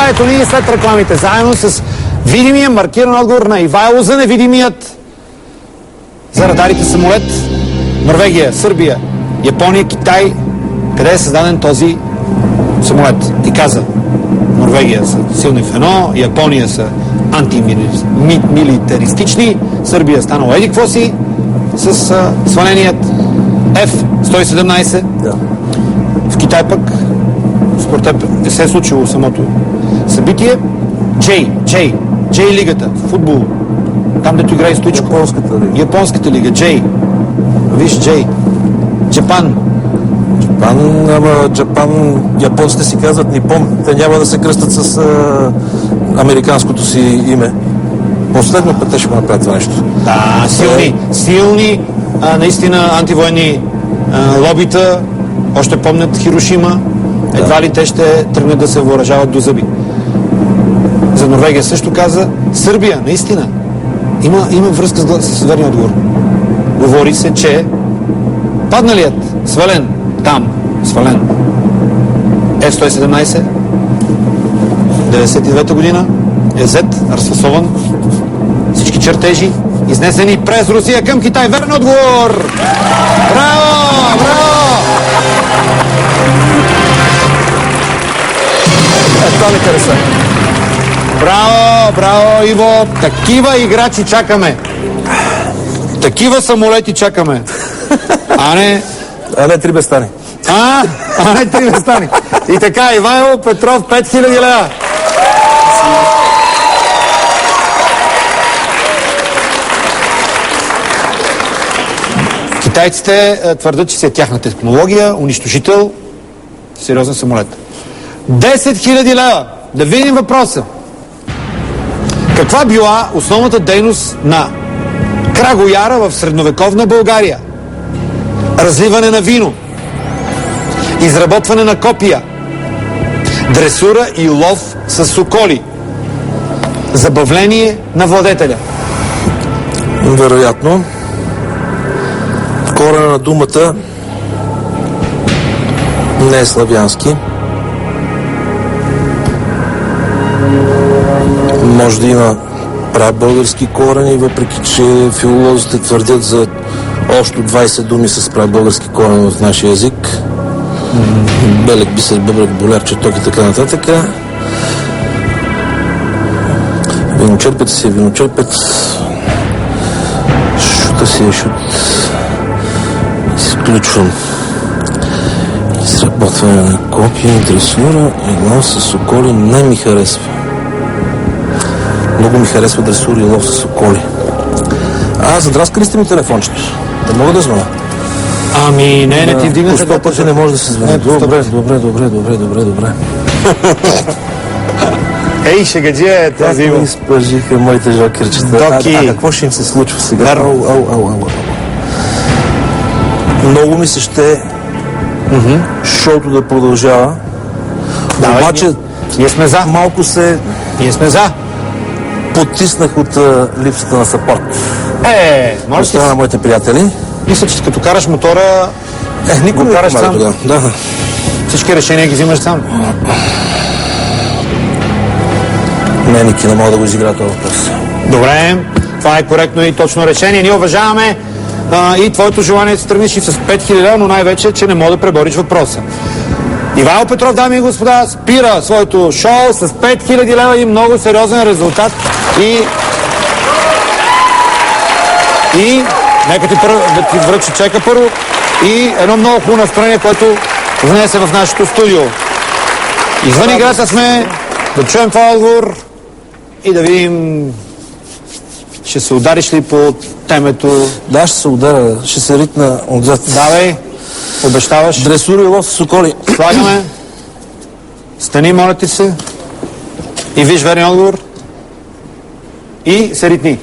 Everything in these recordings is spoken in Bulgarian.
здравето ни след рекламите, заедно с видимия маркиран отговор на Ивайло за невидимият за радарите самолет. Норвегия, Сърбия, Япония, Китай. Къде е създаден този самолет? И каза, Норвегия са силни в едно, Япония са антимилитаристични, Сърбия станала еди какво си с сваленият F-117. Да. В Китай пък според теб не се е случило самото събитие. J лигата, футбол. Там, дето играе Стоичко. Японската лига. J. Виж, J. Джапан. Джапан, японците си казват Нипон. Те няма да се кръстат с американското си име. Последно път те ще го направят това нещо. Да, силни, наистина антивоенни лобита. Още помнят Хирошима. Едва ли те ще тръгнат да се въоръжават до зъби. За Норвегия също каза. Сърбия, наистина. Има връзка с верния отговор. Говори се, че падналият, свален F-117 99-та година е взет, разфасован, всички чертежи изнесени през Русия към Китай. Верен отговор! Браво! Това ми хареса. Браво, Иво! Такива играчи чакаме. Такива самолети чакаме. А не три bestани. Не три bestани. И така, Ивайло Петров, 5000 лева. Китайците твърдят, че си е тяхна технология, унищожител, сериозен самолет. 10 000 лева. Да видим въпроса. Каква била основната дейност на крагояра в средновековна България? Разливане на вино, изработване на копия, дресура и лов с соколи, забавление на владетеля. Вероятно. Корена на думата не е славянски. Може да има прабългарски корени, въпреки че филолозите твърдят за общо 20 думи с прабългарски корени в нашия език. Белек, бисер, бъбрек, боляр, четок и така нататък. Виночерпец си е виночерпец. Шута си е шут. Изключвам. Изработване на копия, дресура и лов с соколи не ми харесва. Много ми харесва дресура и лов с соколи. Задраскали сте ми телефончето. Да мога да звъна? Не ти вдигна. По 100 пъти не може да се звъни. Добре. Ей, шегаджия е тази. Как ми изпържиха моите жокерчета. Какво ще им се случва сега? Много ми се ще шоуто да продължава. Обаче ние сме за. Малко се... Ние сме за. Потиснах от липсата на съпорт. Може да на моите приятели. Мисля, че като караш мотора... никой не караш сам. Да. Всички решения ги взимаш сам. Не, Ники, не мога да го изигра този въпрос. Добре, това е коректно и точно решение. Ние уважаваме и твоето желание да се тръгнеш и с 5000 лева, но най-вече, че не мога да пребориш въпроса. Ивайло Петров, дами и господа, спира своето шоу с 5000 лева и много сериозен резултат. И нека да ти връча чека първо и едно много хубаво настроение, което внесе в нашето студио. Извън играта сме, да чуем това отговор и да видим ще се удариш ли по темето. Да, ще се ударя, ще се ритна отзад. Давай, обещаваш. Дресура и лов с соколи. Слагаме. Стани, моля ти се. И виж верен отговор. И се ритни.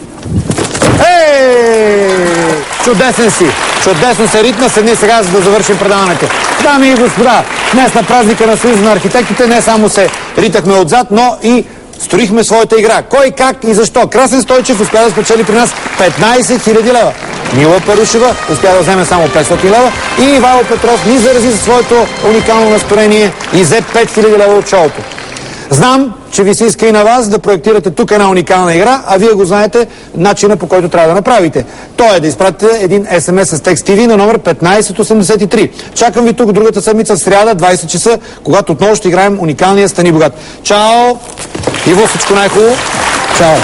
Чудесен си! Чудесно се ритна. Седни сега, за да завършим предаването. Дами и господа, днес на празника на Съюза на архитектите не само се ритахме отзад, но и строихме своята игра. Кой, как и защо? Красен Стойчев успя да спечели при нас 15 000 лева. Мила Парушева успя да вземе само 500 лева и Ивайло Петров ни зарази за своето уникално настроение и взе 5000 лева от шоуто. Знам, че ви се иска и на вас да проектирате тук една уникална игра, а вие го знаете начина, по който трябва да направите. То е да изпратите един SMS с текст TV на номер 1583. Чакам ви тук другата седмица в сряда, 20 часа, когато отново ще играем уникалния Стани богат. Чао! Иво, всичко най-хубаво! Чао!